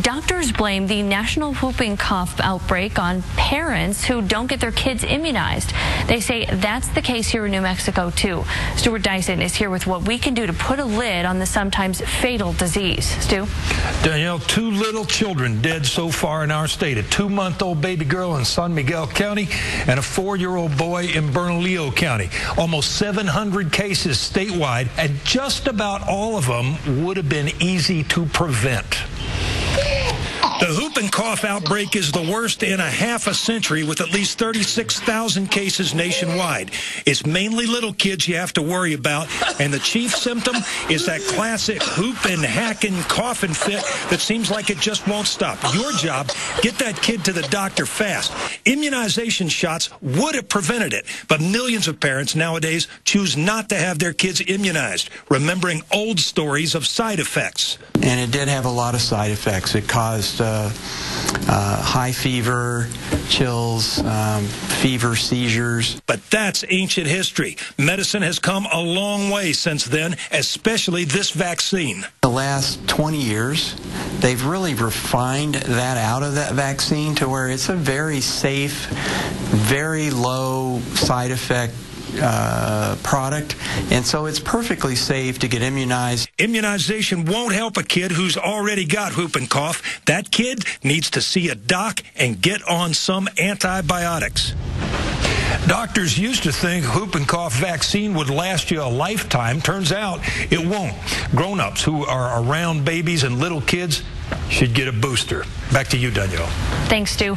Doctors blame the national whooping cough outbreak on parents who don't get their kids immunized. They say that's the case here in New Mexico, too. Stuart Dyson is here with what we can do to put a lid on the sometimes fatal disease. Stu? Danielle, 2 little children dead so far in our state. A 2-month-old baby girl in San Miguel County and a 4-year-old boy in Bernalillo County. Almost 700 cases statewide, and just about all of them would have been easy to prevent. The whooping cough outbreak is the worst in a half a century, with at least 36,000 cases nationwide. It's mainly little kids you have to worry about, and the chief symptom is that classic whooping, hacking, coughing fit that seems like it just won't stop. Your job, get that kid to the doctor fast. Immunization shots would have prevented it, but millions of parents nowadays choose not to have their kids immunized, remembering old stories of side effects. And it did have a lot of side effects. It caused high fever, chills, fever, seizures. But that's ancient history. Medicine has come a long way since then, especially this vaccine. The last 20 years, they've really refined that out of that vaccine to where it's a very safe, very low side effect product, and so it's perfectly safe to get immunized. Immunization won't help a kid who's already got whooping cough. That kid needs to see a doc and get on some antibiotics. Doctors used to think whooping cough vaccine would last you a lifetime. Turns out it won't. Grown-ups who are around babies and little kids should get a booster. Back to you, Danielle. Thanks, Stu.